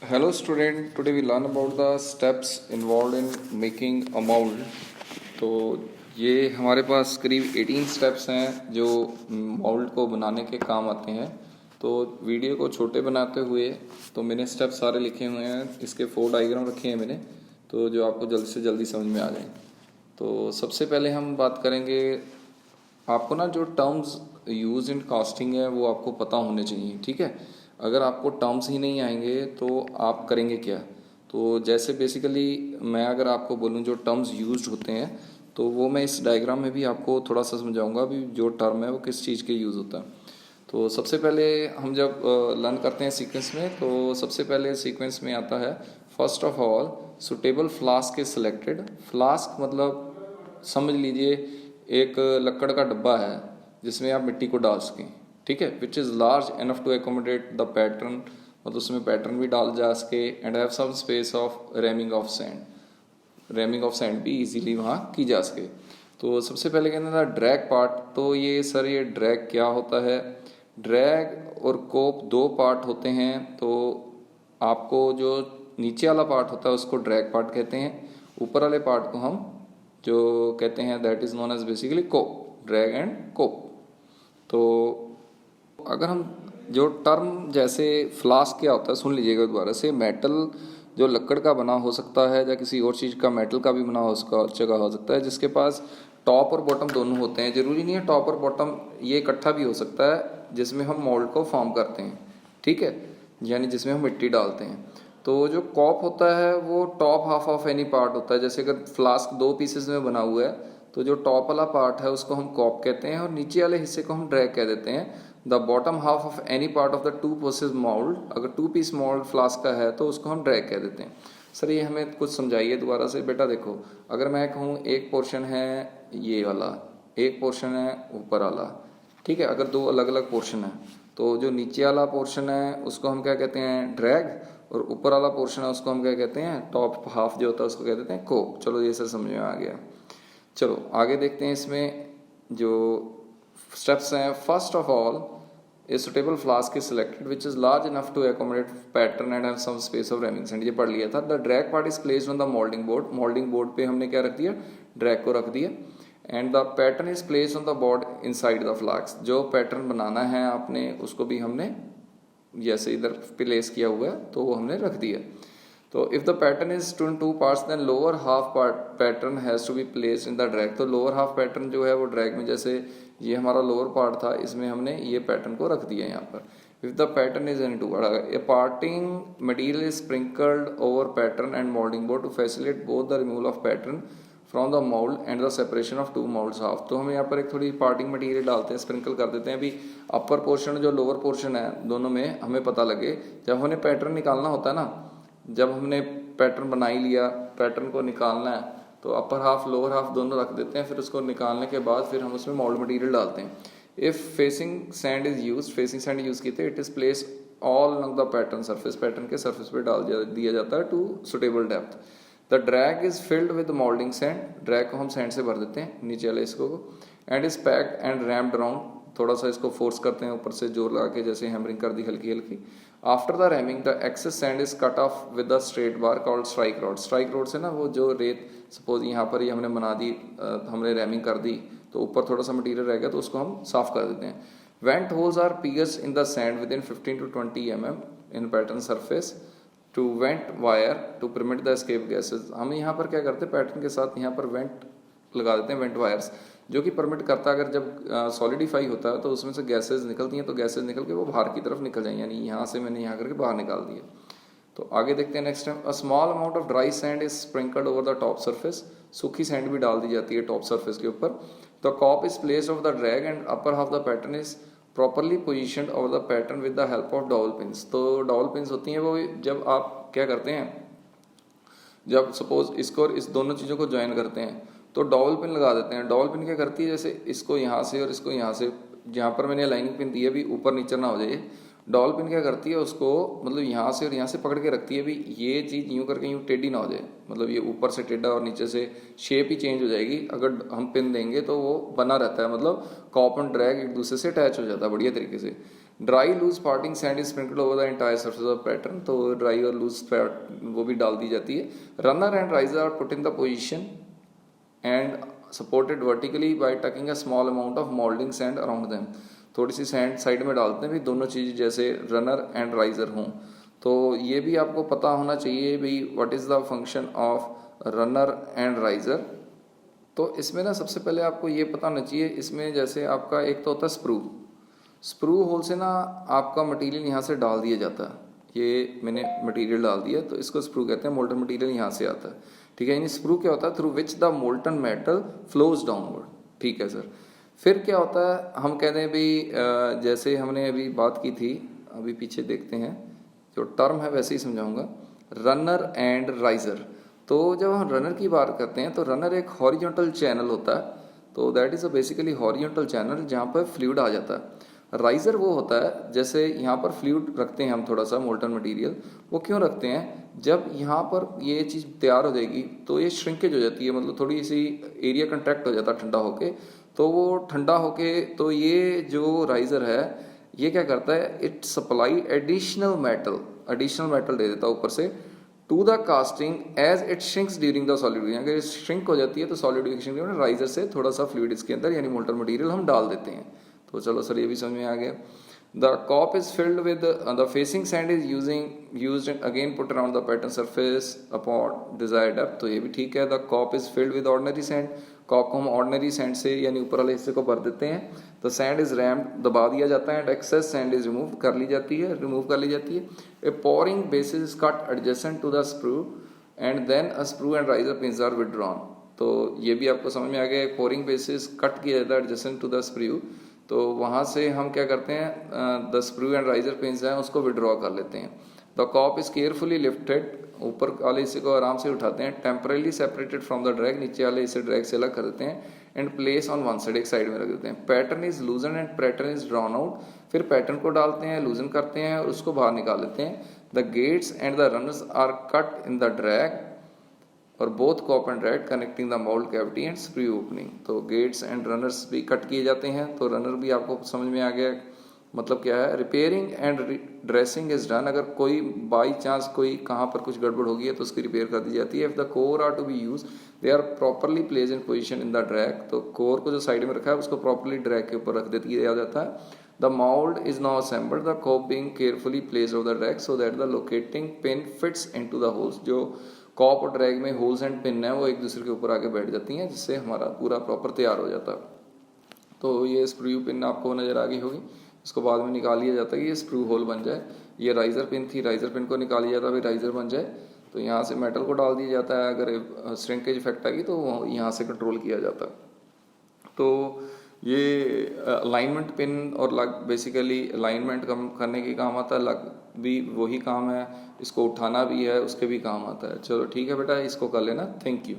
Hello student, today we learn about the steps involved in making a mold. तो ये हमारे पास करीब 18 steps हैं जो मोल्ड को बनाने के काम आते हैं। तो वीडियो को छोटे बनाते हुए तो मैंने स्टेप सारे लिखे हुए हैं, इसके 4 डायग्राम रखे हैं मैंने, तो जो आपको जल्दी से जल्दी समझ में आ जाए। तो सबसे पहले हम बात करेंगे, आपको ना जो टर्म्स यूज इन कास्टिंग है वो आपको पता होने चाहिए, ठीक है। अगर आपको टर्म्स ही नहीं आएंगे तो आप करेंगे क्या। तो जैसे बेसिकली मैं अगर आपको बोलूँ जो टर्म्स यूज्ड होते हैं तो वो मैं इस डायग्राम में भी आपको थोड़ा सा समझाऊंगा भी जो टर्म है वो किस चीज़ के यूज़ होता है। तो सबसे पहले हम जब लर्न करते हैं सीक्वेंस में, तो सबसे पहले सीक्वेंस में आता है first of all suitable flask is selected. Flask मतलब समझ लीजिए एक लकड़ का डब्बा है जिसमें आप मिट्टी को डाल सकें, ठीक है, which is large enough to accommodate the pattern, मतलब उसमें पैटर्न भी डाल जा सके, and have some space of ramming of sand, ramming of sand भी इजीली वहाँ की जा सके। तो सबसे पहले कहना था ड्रैग पार्ट। तो ये सर ये ड्रैग क्या होता है। ड्रैग और कोप दो पार्ट होते हैं। तो आपको जो नीचे वाला पार्ट होता है उसको ड्रैग पार्ट कहते हैं, ऊपर वाले पार्ट को हम जो कहते हैं that is known as basically cope, drag and cope. तो अगर हम जो टर्म जैसे फ्लास्क क्या होता है सुन लीजिएगा दोबारा से, मेटल जो लकड़ का बना हो सकता है या किसी और चीज़ का मेटल का भी बना हो सकता है जिसके पास टॉप और बॉटम दोनों होते हैं। जरूरी नहीं है टॉप और बॉटम ये इकट्ठा भी हो सकता है, जिसमें हम मोल्ड को फॉर्म करते हैं, ठीक है, यानी जिसमें हम मिट्टी डालते हैं। तो जो कॉप होता है वो top half of any part होता है। जैसे अगर फ्लास्क 2 पीसेस में बना हुआ है तो जो टॉप वाला पार्ट है उसको हम कॉप कहते हैं और नीचे वाले हिस्से को हम ड्रैग कह देते हैं। The bottom half of any part of the 2 pieces mould, अगर 2 पीस मोल्ड फ्लास्क का है तो उसको हम ड्रैग कह देते हैं। सर ये हमें कुछ समझाइए दोबारा से। बेटा देखो, अगर मैं कहूँ एक पोर्शन है ये वाला, एक पोर्शन है ऊपर वाला, ठीक है, अगर 2 अलग अलग पोर्शन है तो जो नीचे वाला पोर्शन है उसको हम क्या कहते हैं, ड्रैग, और ऊपर वाला पोर्शन है उसको हम क्या कहते हैं, टॉप हाफ जो होता है उसको कह देते हैं कोप। चलो ये सर समझ में आ गया। चलो आगे देखते हैं इसमें जो स्टेप्स हैं। First of all a suitable flask is selected which is large enough to accommodate pattern and have some space of ramming sand, ये पढ़ लिया था। The drag part is placed on the moulding board, moulding board पे हमने क्या रख दिया, drag को रख दिया। And the pattern is placed on the board inside the flask, जो पैटर्न बनाना है आपने उसको भी हमने जैसे इधर प्लेस किया हुआ है तो वो हमने रख दिया। तो if the pattern is two parts then lower half part pattern has to be placed in the drag. तो लोअर हाफ पैटर्न जो है वो ड्रैग में, जैसे ये हमारा लोअर पार्ट था इसमें हमने ये पैटर्न को रख दिया यहाँ पर। If the pattern is in two, a parting material is sprinkled over pattern and moulding board to facilitate both the removal of pattern from the mould and the separation of 2 moulds half. तो हम यहाँ पर एक थोड़ी parting material डालते हैं, sprinkle कर देते हैं। अभी अपर पोर्शन जो लोअर पोर्शन है दोनों में हमें पता लगे, जब हमें पैटर्न निकालना होता है ना, जब हमने पैटर्न बना ही लिया, पैटर्न को निकालना है तो अपर हाफ लोअर हाफ दोनों रख देते हैं। फिर उसको निकालने के बाद फिर हम उसमें मोल्ड मटेरियल डालते हैं। If facing sand is use, facing sand use की थे, it is place all along the pattern surface, pattern के सरफेस पे डाल दिया जाता है to suitable depth. The drag is filled with moulding sand, drag को हम सैंड से भर देते हैं नीचे वाले इसको, and is packed and rumped round, थोड़ा सा इसको फोर्स करते हैं ऊपर से जोर लगा के, जैसे हैमरिंग कर दी हल्की हल्की। After the ramming the excess sand is cut off with the straight bar called strike rod. Strike rod से ना वो जो रेत सपोज यहाँ पर ये हमने बना दी, हमने रैमिंग कर दी तो ऊपर थोड़ा सा मटीरियल रह गया तो उसको हम साफ कर देते हैं। Vent holes are pierced in the sand within 15 to 20 mm in pattern surface to vent wire to permit the escape gases. हम यहाँ पर क्या करते हैं, पैटर्न के साथ यहाँ पर वेंट लगा देते हैं, वेंट वायर्स, जो कि परमिट करता है अगर जब सॉलिडिफाई होता है तो उसमें से गैसेज निकलती हैं तो गैसेज निकल के वो बाहर की तरफ निकल जाएंगे, यानी यहाँ से मैंने यहाँ करके बाहर निकाल दिया। तो आगे देखते हैं next time. A small amount of dry sand is sprinkled over the top surface, सूखी सैंड भी डाल दी जाती है टॉप सरफेस के ऊपर। The cope is placed of the drag and upper half the pattern is properly positioned over the pattern with the help of dowel pins. तो dowel pins होती हैं वो जब आप क्या करते हैं, जब सपोज इसको और इस दोनों चीज़ों को ज्वाइन करते हैं तो डॉवल पिन लगा देते हैं। डॉवल पिन क्या करती है, जैसे इसको यहाँ से और इसको यहाँ से, जहाँ पर मैंने लाइनिंग पिन दी है भी ऊपर नीचे ना हो जाए, डॉवल पिन क्या करती है उसको मतलब यहाँ से और यहाँ से पकड़ के रखती है भी ये चीज़ यूँ करके यूँ टेढ़ी ना हो जाए, मतलब ये ऊपर से टेढ़ा और नीचे से शेप ही चेंज हो जाएगी। अगर हम पिन देंगे तो वो बना रहता है, मतलब कॉप एंड ड्रैग एक दूसरे से अटैच हो जाता है बढ़िया तरीके से। Dry loose parting sand is sprinkled over the entire surface of pattern, तो ड्राई और लूज वो भी डाल दी जाती है। Runner and riser are put in the position and supported vertically by tucking a small amount of moulding sand around them. थोड़ी सी सैंड साइड में डालते हैं भी, दोनों चीज़ जैसे रनर एंड राइजर हों। तो ये भी आपको पता होना चाहिए भाई what is the function of runner and riser. तो इसमें ना सबसे पहले आपको ये पता होना चाहिए, इसमें जैसे आपका एक तो होता है स्प्रू होल से ना आपका मटेरियल यहाँ से डाल दिया जाता है। ये मैंने मटेरियल डाल दिया तो इसको स्प्रू कहते हैं, मोल्टन मटेरियल यहाँ से आता है, ठीक है। यानी स्प्रू क्या होता है, through which the molten metal flows downward, ठीक है सर। फिर क्या होता है, हम कहते हैं भाई जैसे हमने अभी बात की थी, अभी पीछे देखते हैं, जो टर्म है वैसे ही समझाऊंगा, रनर एंड राइजर। तो जब हम रनर की बात करते हैं तो रनर एक हॉरिजॉन्टल चैनल होता है, तो that is a basically horizontal channel जहाँ पर फ्लूइड आ जाता है। राइजर वो होता है जैसे यहाँ पर फ्लूइड रखते हैं हम थोड़ा सा मोल्टन मटेरियल, वो क्यों रखते हैं, जब यहाँ पर ये चीज़ तैयार हो जाएगी तो ये श्रिंकेज हो जाती है, मतलब थोड़ी सी एरिया कंट्रैक्ट हो जाता है ठंडा होके, तो वो ठंडा होके तो ये जो राइजर है ये क्या करता है, इट सप्लाई एडिशनल मेटल दे देता है ऊपर से to the casting as it shrinks during the solidification. अगर श्रिंक हो जाती है तो सॉलिडिफिकेशन के राइजर से थोड़ा सा फ्लूइड इसके अंदर यानी मोल्टन मटेरियल हम डाल देते हैं। तो चलो सर ये भी समझ में आ गया। The cope is filled with the facing sand is used again put around the pattern surface upon desired depth, तो ये भी ठीक है। The cope is filled with ordinary sand, cope को हम ऑर्डिनरी सैंड से यानी ऊपर वाले हिस्से को भर देते हैं। द सैंड इज रैम्ड, दबा दिया जाता है, and excess sand is remove कर ली जाती है। A pouring basin is cut adjacent to the screw and then a sprue and riser pins are withdrawn. तो ये भी आपको समझ में आ गया, पोरिंग बेसिस कट किया जाता है एडजेसेंट टू द स्क्रू, तो वहाँ से हम क्या करते हैं, the screw and riser pins हैं उसको विड्रॉ कर लेते हैं। The cope is carefully lifted, ऊपर वाले हिस्से को आराम से उठाते हैं, temporarily separated from the drag, नीचे वाले हिस्से ड्रैग से अलग कर देते हैं, and place on one side, एक साइड में रख देते हैं। Pattern is loosen and pattern is drawn out, फिर पैटर्न को डालते हैं, लूजन करते हैं और उसको बाहर निकाल लेते हैं। The gates and the runners are cut in the drag और both cope and drag connecting the mould cavity and sprue opening. तो गेट्स एंड रनर्स भी कट किए जाते हैं, तो रनर भी आपको समझ में आ गया मतलब क्या है। Repairing and dressing is done, अगर कोई बाई चांस कोई कहाँ पर कुछ गड़बड़ होगी है तो उसकी रिपेयर कर दी जाती है। If the core are to be use they are properly place in position in the drag, तो कोर को जो साइड में रखा है उसको प्रॉपरली ड्रैग के ऊपर रख दिया जाता है। The mold is now assembled, the cope being carefully placed over the drag so that the locating pin fits into the holes। जो कॉप और ड्रैग में होल्स एंड पिन है वो एक दूसरे के ऊपर आके बैठ जाती हैं, जिससे हमारा पूरा प्रॉपर तैयार हो जाता है। तो ये स्क्रू पिन आपको नज़र आ गई होगी, इसको बाद में निकाल लिया जाता है कि ये स्क्रू होल बन जाए। ये राइजर पिन थी, राइजर पिन को निकाल लिया जाता है, राइजर बन जाए तो यहाँ से मेटल को डाल दिया जाता है, अगर श्रिंकेज इफेक्ट आएगी तो यहाँ से कंट्रोल किया जाता है। तो ये अलाइनमेंट पिन और लग बेसिकली अलाइनमेंट कम करने के काम आता है, लग भी वही काम है, इसको उठाना भी है उसके भी काम आता है। चलो ठीक है बेटा, इसको कर लेना, थैंक यू।